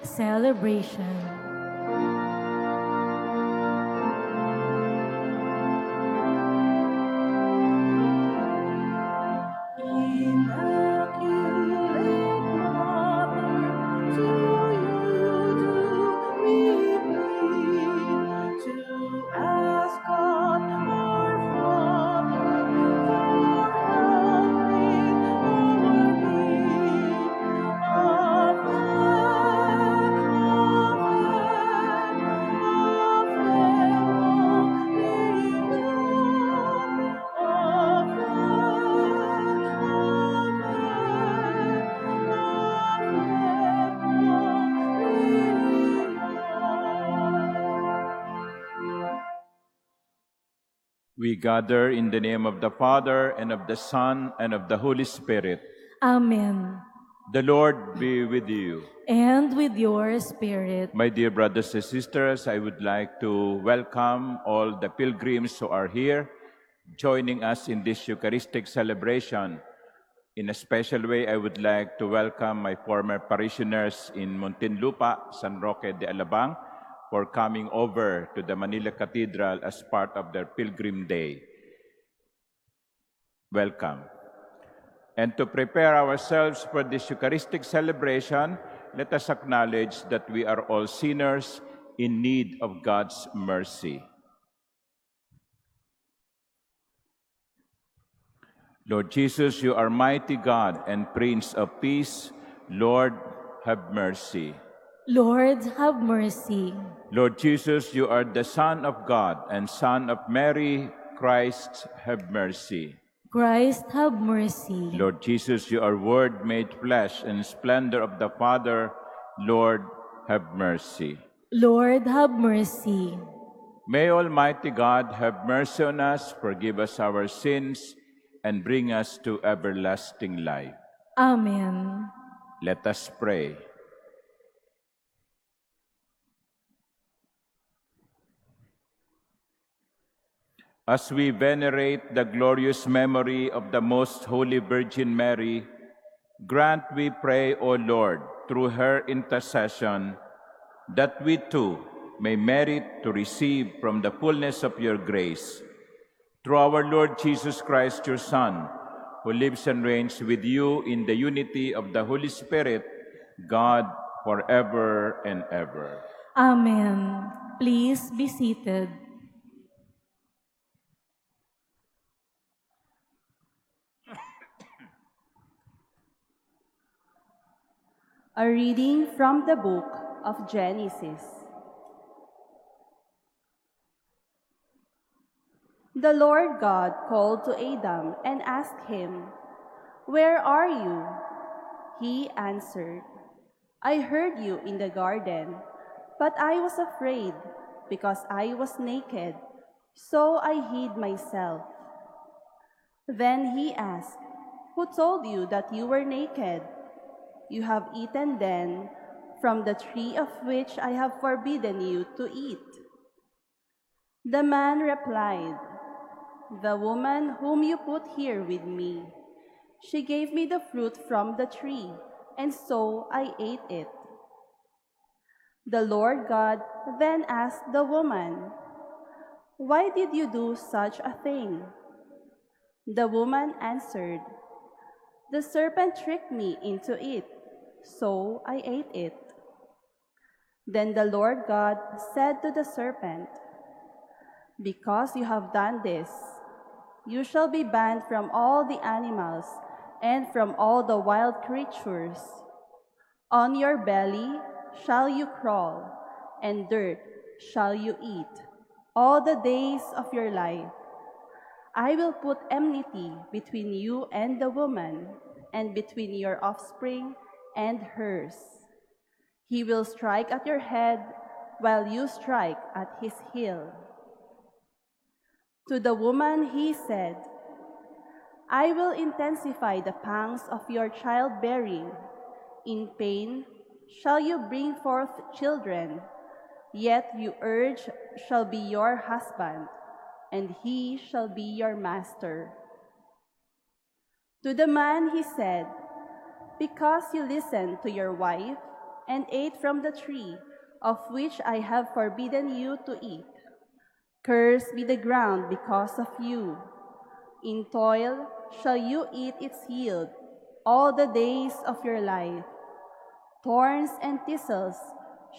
celebration. We gather in the name of the Father, and of the Son, and of the Holy Spirit. Amen. The Lord be with you. And with your spirit. My dear brothers and sisters, I would like to welcome all the pilgrims who are here, joining us in this Eucharistic celebration. In a special way, I would like to welcome my former parishioners in Muntinlupa, San Roque de Alabang, for coming over to the Manila Cathedral as part of their Pilgrim Day. Welcome. And to prepare ourselves for this Eucharistic celebration, let us acknowledge that we are all sinners in need of God's mercy. Lord Jesus, you are mighty God and Prince of Peace. Lord, have mercy. Lord, have mercy. Lord Jesus, you are the Son of God and Son of Mary. Christ, have mercy. Christ, have mercy. Lord Jesus, you are Word made flesh and splendor of the Father. Lord, have mercy. Lord, have mercy. May Almighty God have mercy on us, forgive us our sins, and bring us to everlasting life. Amen. Let us pray. As we venerate the glorious memory of the Most Holy Virgin Mary, grant, we pray, O Lord, through her intercession, that we too may merit to receive from the fullness of your grace. Through our Lord Jesus Christ, your Son, who lives and reigns with you in the unity of the Holy Spirit, God, forever and ever. Amen. Please be seated. A reading from the book of Genesis. The Lord God called to Adam and asked him, "Where are you?" He answered, "I heard you in the garden, but I was afraid because I was naked, so I hid myself." Then he asked, "Who told you that you were naked? You have eaten then from the tree of which I have forbidden you to eat." The man replied, "The woman whom you put here with me, she gave me the fruit from the tree, and so I ate it." The Lord God then asked the woman, "Why did you do such a thing?" The woman answered, "The serpent tricked me into it, so I ate it." Then the Lord God said to the serpent, "Because you have done this, you shall be banned from all the animals and from all the wild creatures. On your belly shall you crawl, and dirt shall you eat all the days of your life. I will put enmity between you and the woman, and between your offspring and hers. He will strike at your head, while you strike at his heel." To the woman he said, "I will intensify the pangs of your childbearing. In pain shall you bring forth children, yet your urge shall be your husband, and he shall be your master." To the man he said, "Because you listened to your wife, and ate from the tree of which I have forbidden you to eat. Cursed be the ground because of you. In toil shall you eat its yield all the days of your life. Thorns and thistles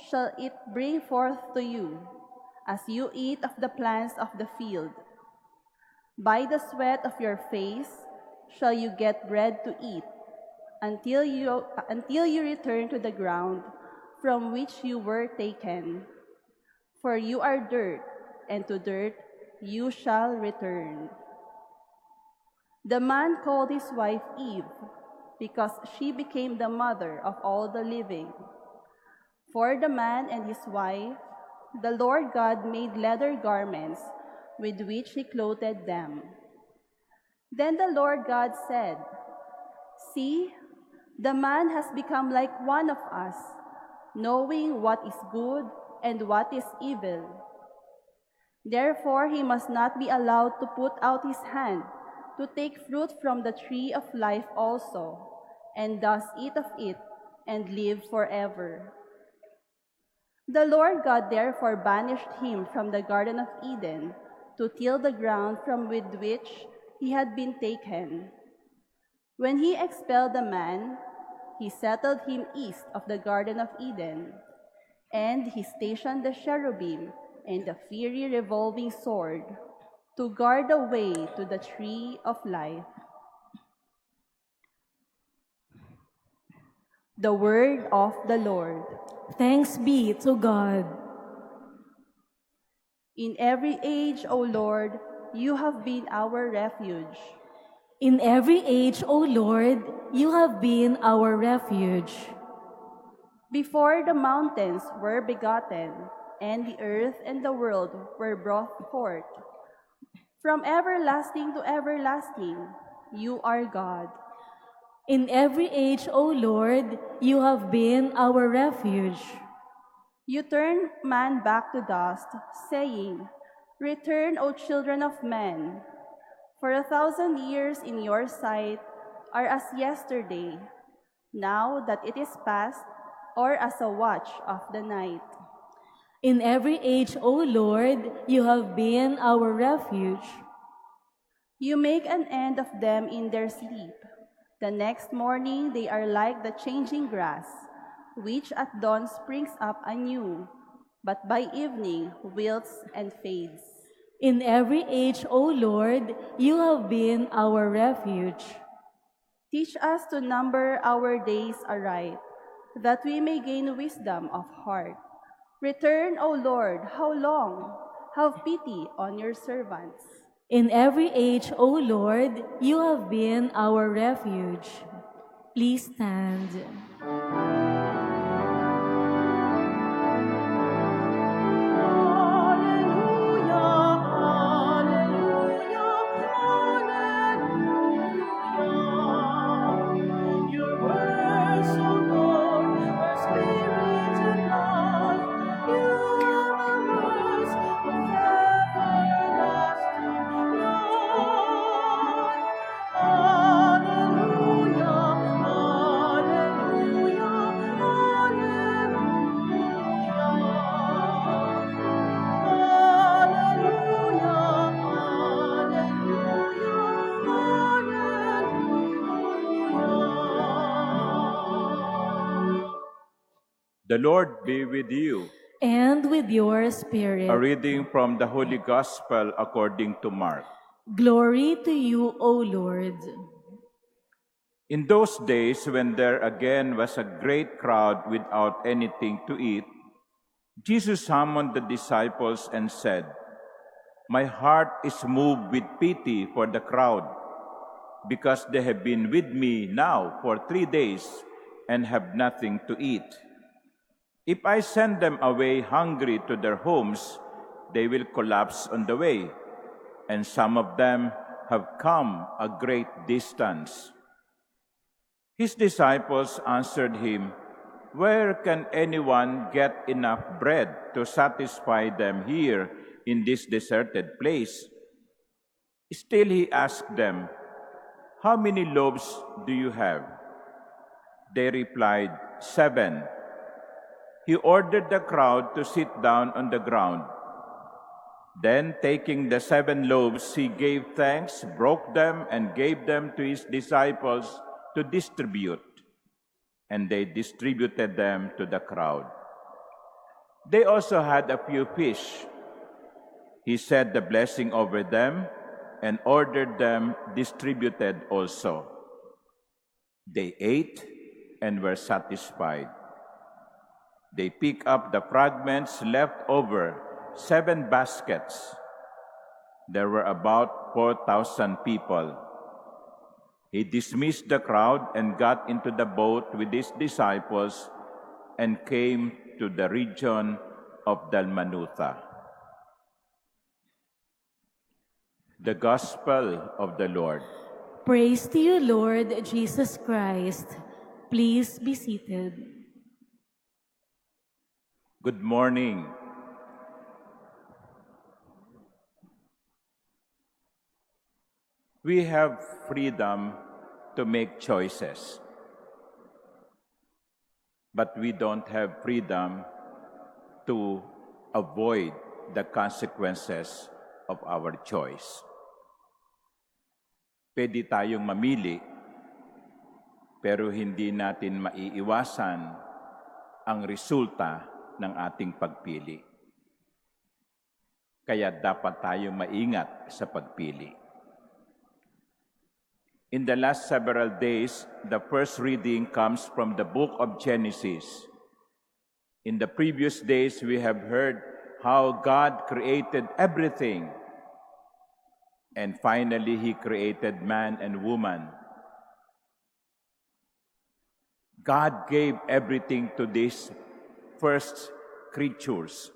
shall it bring forth to you, as you eat of the plants of the field. By the sweat of your face shall you get bread to eat, until you return to the ground from which you were taken. For you are dirt, and to dirt you shall return. The man called his wife Eve, because she became the mother of all the living. For the man and his wife, the Lord God made leather garments with which he clothed them. Then the Lord God said, "See, the man has become like one of us, knowing what is good and what is evil. Therefore he must not be allowed to put out his hand to take fruit from the tree of life also, and thus eat of it and live forever." The Lord God therefore banished him from the Garden of Eden to till the ground from with which he had been taken. When he expelled the man, he settled him east of the Garden of Eden, and he stationed the cherubim and the fiery revolving sword to guard the way to the tree of life. The word of the Lord. Thanks be to God. In every age, O Lord, you have been our refuge. In every age, O Lord, you have been our refuge. Before the mountains were begotten, and the earth and the world were brought forth, from everlasting to everlasting, you are God. In every age, O Lord, you have been our refuge. You turn man back to dust, saying, "Return, O children of men." For 1,000 years in your sight are as yesterday, now that it is past, or as a watch of the night. In every age, O Lord, you have been our refuge. You make an end of them in their sleep. The next morning they are like the changing grass, which at dawn springs up anew, but by evening wilts and fades. In every age, O Lord, you have been our refuge. Teach us to number our days aright, that we may gain wisdom of heart. Return, O Lord, how long? Have pity on your servants. In every age, O Lord, you have been our refuge. Please stand. The Lord be with you. And with your spirit. A reading from the Holy Gospel according to Mark. Glory to you, O Lord. In those days, when there again was a great crowd without anything to eat, Jesus summoned the disciples and said, "My heart is moved with pity for the crowd, because they have been with me now for 3 days and have nothing to eat. If I send them away hungry to their homes, they will collapse on the way, and some of them have come a great distance." His disciples answered him, "Where can anyone get enough bread to satisfy them here in this deserted place?" Still he asked them, "How many loaves do you have?" They replied, 7, he ordered the crowd to sit down on the ground. Then, taking the 7 loaves, he gave thanks, broke them, and gave them to his disciples to distribute. And they distributed them to the crowd. They also had a few fish. He said the blessing over them and ordered them distributed also. They ate and were satisfied. They picked up the fragments left over, 7 baskets. There were about 4,000 people. He dismissed the crowd and got into the boat with his disciples and came to the region of Dalmanutha. The Gospel of the Lord. Praise to you, Lord Jesus Christ. Please be seated. Good morning. We have freedom to make choices, but we don't have freedom to avoid the consequences of our choice. Pwede tayong mamili, pero hindi natin maiiwasan ang resulta ng ating pagpili. Kaya dapat tayong maingat sa pagpili. In the last several days, the first reading comes from the book of Genesis. In the previous days, we have heard how God created everything. And finally, He created man and woman. God gave everything to these first creatures.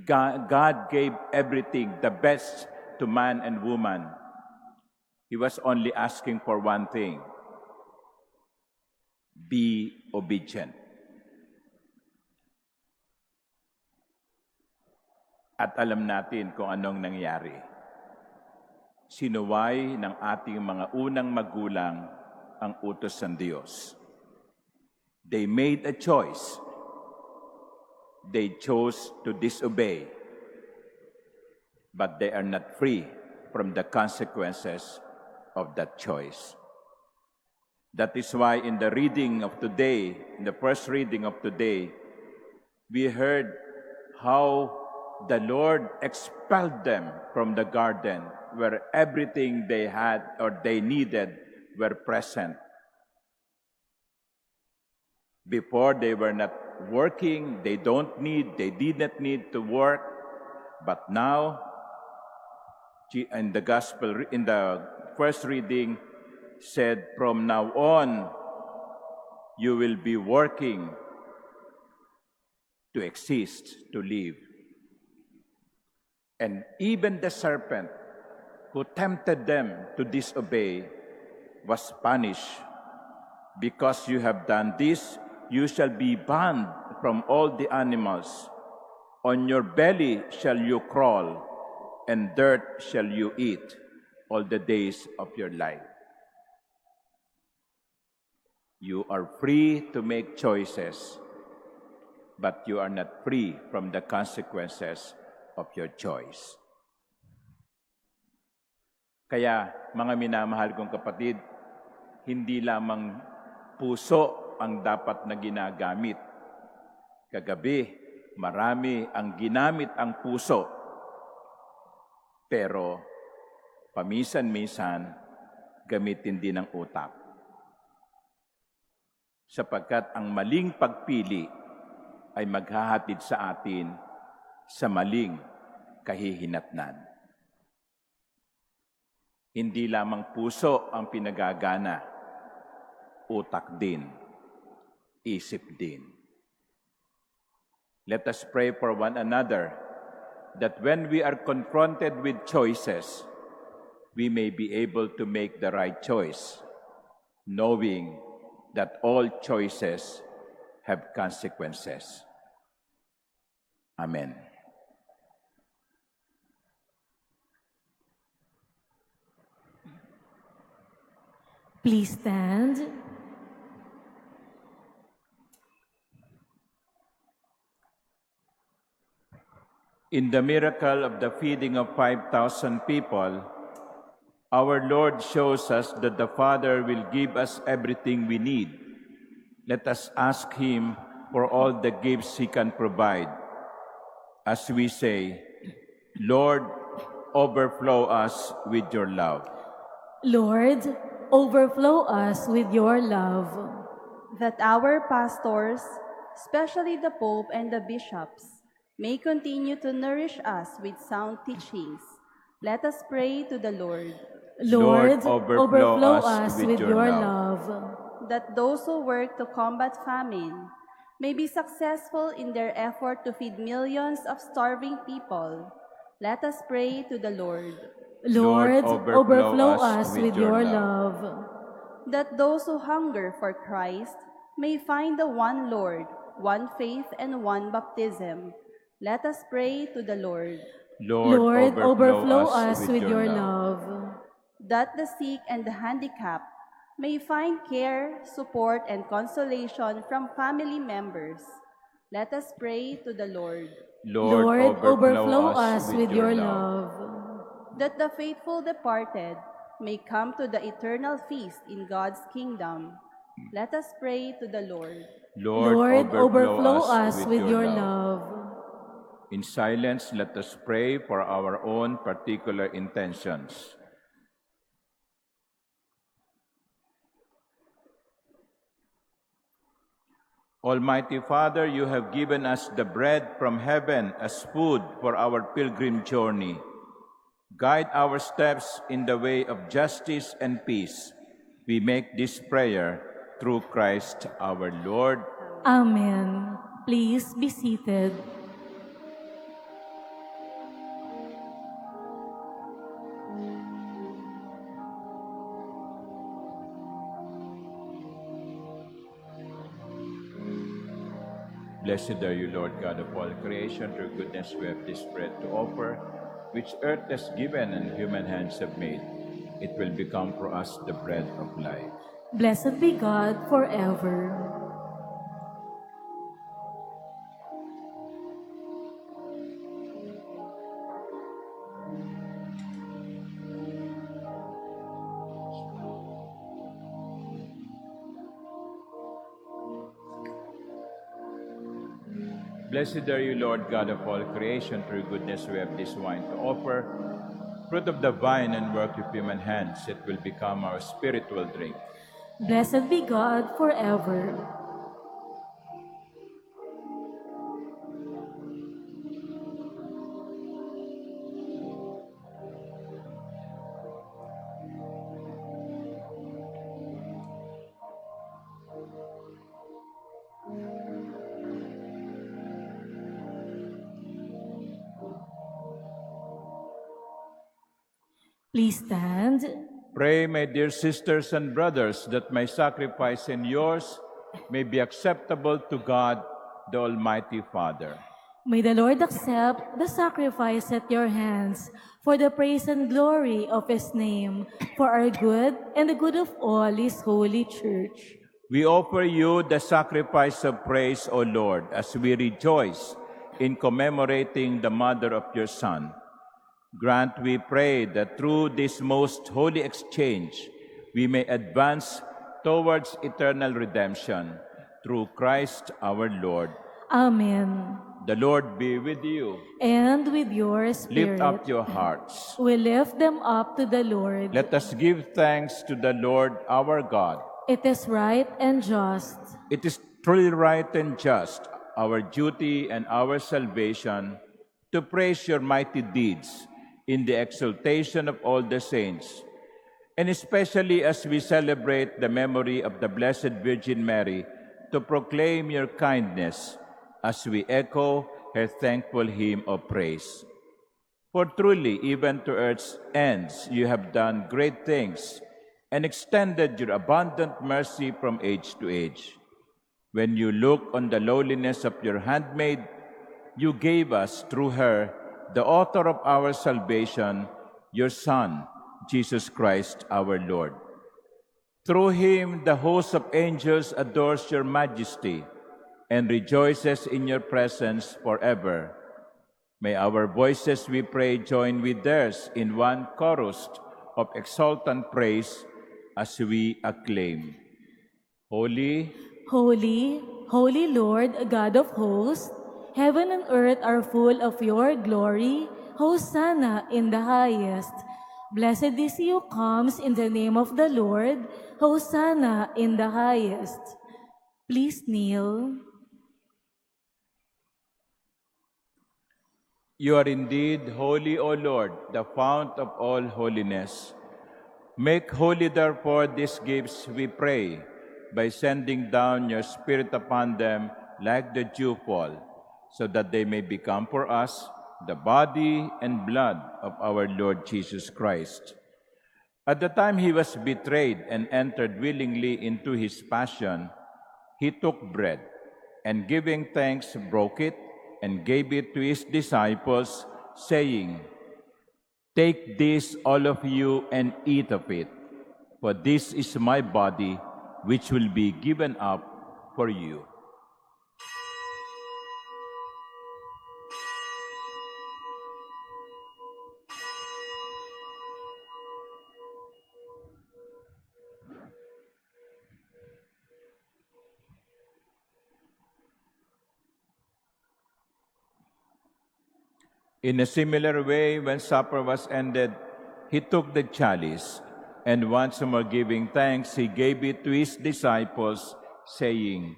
God gave everything, the best, to man and woman. He was only asking for one thing: be obedient. At alam natin kung anong nangyari. Sinuway ng ating mga unang magulang ang utos ng Diyos. They made a choice. They chose to disobey. But they are not free from the consequences of that choice. That is why in the reading of today, in the first reading of today, we heard how the Lord expelled them from the garden where everything they had or they needed were present. Before, they were not working, they did not need to work, but now, in the gospel, in the first reading, said, from now on, you will be working to exist, to live. And even the serpent who tempted them to disobey was punished. Because you have done this, you shall be banned from all the animals. On your belly shall you crawl, and dirt shall you eat all the days of your life. You are free to make choices, but you are not free from the consequences of your choice. Kaya, mga minamahal kong kapatid, hindi lamang puso ang dapat na ginagamit. Kagabi, marami ang ginamit ang puso, pero paminsan-minsan, gamitin din ang utak. Sapagkat ang maling pagpili ay maghahatid sa atin sa maling kahihinatnan. Hindi lamang puso ang pinagagana, utak din, isip din. Let us pray for one another that when we are confronted with choices, we may be able to make the right choice, knowing that all choices have consequences. Amen. Please stand. In the miracle of the feeding of 5,000 people, our Lord shows us that the Father will give us everything we need. Let us ask Him for all the gifts He can provide. As we say, Lord, overflow us with your love. Lord, overflow us with your love. That our pastors, especially the Pope and the bishops, may continue to nourish us with sound teachings. Let us pray to the Lord. Lord, overflow overflow us us with with your your love. love. That those who work to combat famine may be successful in their effort to feed millions of starving people. Let us pray to the Lord. Lord, overflow us with your love. love. That those who hunger for Christ may find the one Lord, one faith, and one baptism. Let us pray to the Lord. Lord, overflow us with your love. That the sick and the handicapped may find care, support, and consolation from family members. Let us pray to the Lord. Lord, overflow us with your love. That the faithful departed may come to the eternal feast in God's kingdom. Let us pray to the Lord. Lord, overflow us with your love. In silence, let us pray for our own particular intentions. Almighty Father, you have given us the bread from heaven as food for our pilgrim journey. Guide our steps in the way of justice and peace. We make this prayer through Christ our Lord. Amen. Please be seated. Blessed are you, Lord God of all creation. Through goodness we have this bread to offer, which earth has given and human hands have made. It will become for us the bread of life. Blessed be God forever. Blessed are you, Lord God of all creation. Through goodness we have this wine to offer, fruit of the vine and work of human hands. It will become our spiritual drink. Blessed be God forever. Please stand. Pray, my dear sisters and brothers, that my sacrifice and yours may be acceptable to God, the Almighty Father. May the Lord accept the sacrifice at your hands for the praise and glory of His name, for our good and the good of all His holy church. We offer you the sacrifice of praise, O Lord, as we rejoice in commemorating the mother of your Son. Grant, we pray, that through this most holy exchange, we may advance towards eternal redemption, through Christ our Lord. Amen. The Lord be with you. And with your spirit. Lift up your hearts. We lift them up to the Lord. Let us give thanks to the Lord our God. It is right and just. It is truly right and just, our duty and our salvation, to praise your mighty deeds in the exaltation of all the saints, and especially as we celebrate the memory of the Blessed Virgin Mary, to proclaim your kindness as we echo her thankful hymn of praise. For truly, even to earth's ends, you have done great things and extended your abundant mercy from age to age. When you look on the lowliness of your handmaid, you gave us, through her, the author of our salvation, your Son, Jesus Christ our Lord. Through him, the host of angels adores your majesty and rejoices in your presence forever. May our voices, we pray, join with theirs in one chorus of exultant praise as we acclaim. Holy, Holy, holy Lord, God of hosts, heaven and earth are full of your glory. Hosanna in the highest. Blessed is he who comes in the name of the Lord. Hosanna in the highest. Please kneel. you are indeed holy, O Lord, the fount of all holiness. Make holy, therefore, these gifts, we pray, by sending down your Spirit upon them like the dewfall, so that they may become for us the body and blood of our Lord Jesus Christ. At the time he was betrayed and entered willingly into his passion, he took bread, and giving thanks, broke it, and gave it to his disciples, saying, "Take this, all of you, and eat of it, for this is my body, which will be given up for you." In a similar way, when supper was ended, he took the chalice, and once more giving thanks, he gave it to his disciples, saying,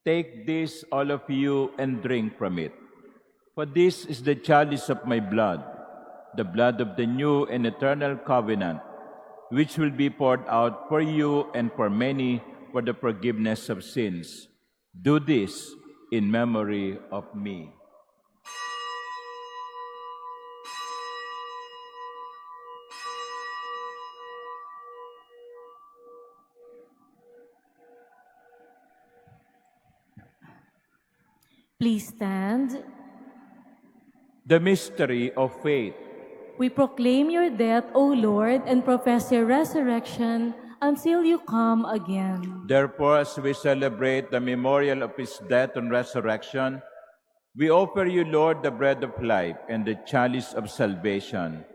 "Take this, all of you, and drink from it. For this is the chalice of my blood, the blood of the new and eternal covenant, which will be poured out for you and for many for the forgiveness of sins. Do this in memory of me." Please stand. The mystery of faith. We proclaim your death, O Lord, and profess your resurrection until you come again. Therefore, as we celebrate the memorial of his death and resurrection, we offer you, Lord, the bread of life and the chalice of salvation,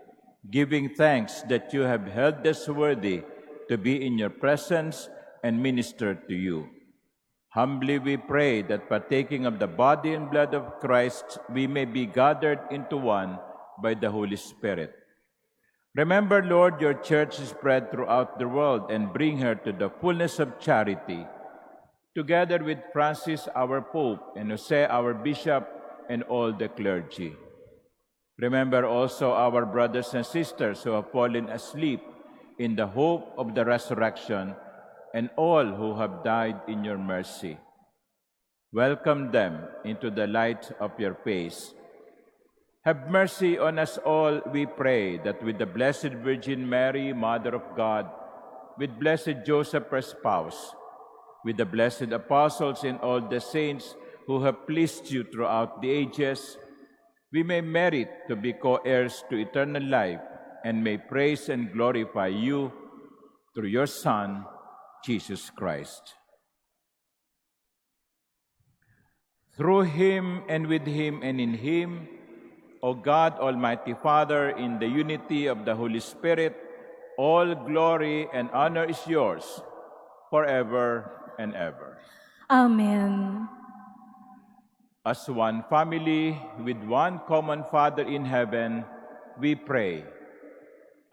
giving thanks that you have held us worthy to be in your presence and minister to you. Humbly we pray that partaking of the body and blood of Christ, we may be gathered into one by the Holy Spirit. Remember, Lord, your church is spread throughout the world, and bring her to the fullness of charity, together with Francis, our Pope, and Jose, our Bishop, and all the clergy. Remember also our brothers and sisters who have fallen asleep in the hope of the resurrection, and all who have died in your mercy. Welcome them into the light of your face. Have mercy on us all, we pray, that with the Blessed Virgin Mary, Mother of God, with blessed Joseph, her spouse, with the blessed apostles and all the saints who have pleased you throughout the ages, we may merit to be co-heirs to eternal life, and may praise and glorify you through your Son, Jesus Christ. Through him, and with him, and in him, O God, Almighty Father, in the unity of the Holy Spirit, all glory and honor is yours forever and ever. Amen. As one family with one common Father in heaven, we pray.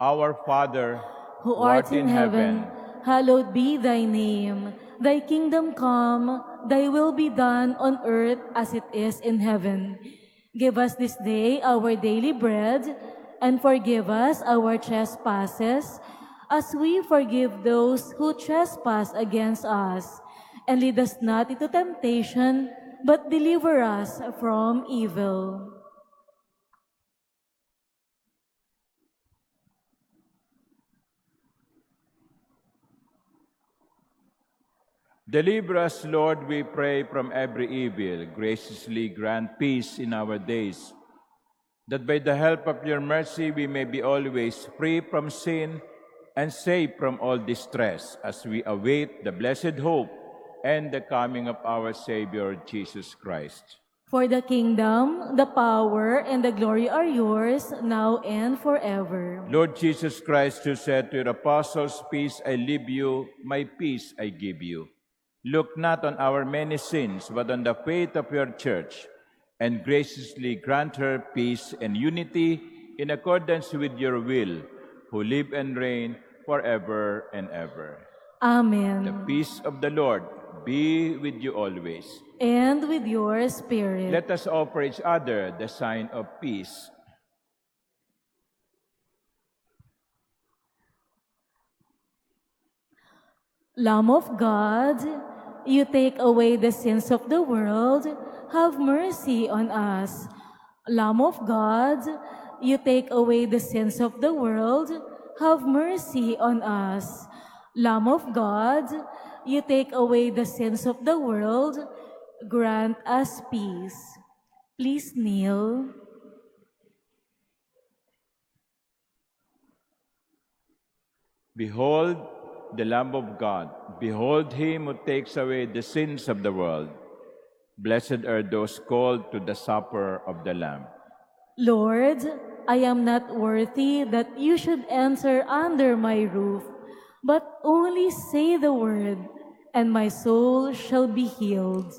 Our Father, Who art in heaven, hallowed be thy name. Thy kingdom come, thy will be done on earth as it is in heaven. Give us this day our daily bread, and forgive us our trespasses, as we forgive those who trespass against us. And lead us not into temptation, but deliver us from evil. Deliver us, Lord, we pray, from every evil. Graciously grant peace in our days, that by the help of your mercy we may be always free from sin and safe from all distress, as we await the blessed hope and the coming of our Savior, Jesus Christ. For the kingdom, the power, and the glory are yours, now and forever. Lord Jesus Christ, who said to your apostles, "Peace I leave you, my peace I give you," look not on our many sins, but on the faith of your church, and graciously grant her peace and unity in accordance with your will, who live and reign forever and ever. Amen. The peace of the Lord be with you always. And with your spirit. Let us offer each other the sign of peace. Lamb of God, you take away the sins of the world, have mercy on us. Lamb of God, you take away the sins of the world, have mercy on us. Lamb of God, you take away the sins of the world, grant us peace. Please kneel. Behold the Lamb of God. Behold him who takes away the sins of the world. Blessed are those called to the supper of the Lamb. Lord, I am not worthy that you should enter under my roof, but only say the word, and my soul shall be healed.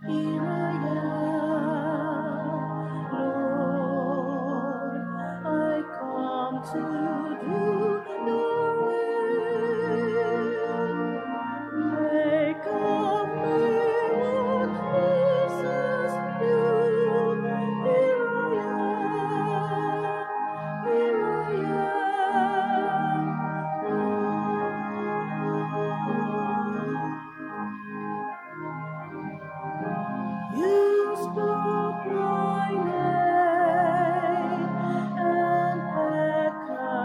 Here I am, Lord, I come to do your will. Make of me what pleases you. Here I am, You spoke my name and beckoned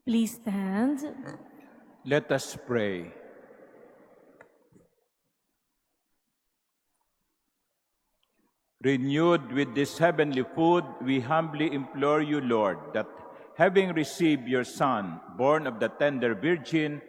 Please stand. Let us pray. Renewed with this heavenly food, we humbly implore you, Lord, that having received your Son, born of the tender Virgin,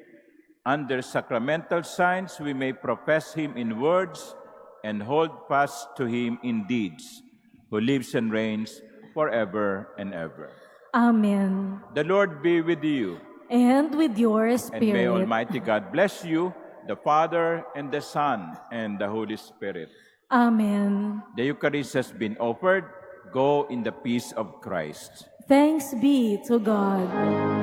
under sacramental signs we may profess him in words and hold fast to him in deeds, who lives and reigns forever and ever. Amen. The Lord be with you, And with your and may spirit. Almighty God bless you, the Father, and the Son, and the Holy Spirit. Amen. The Eucharist has been offered. Go in the peace of Christ. Thanks be to God.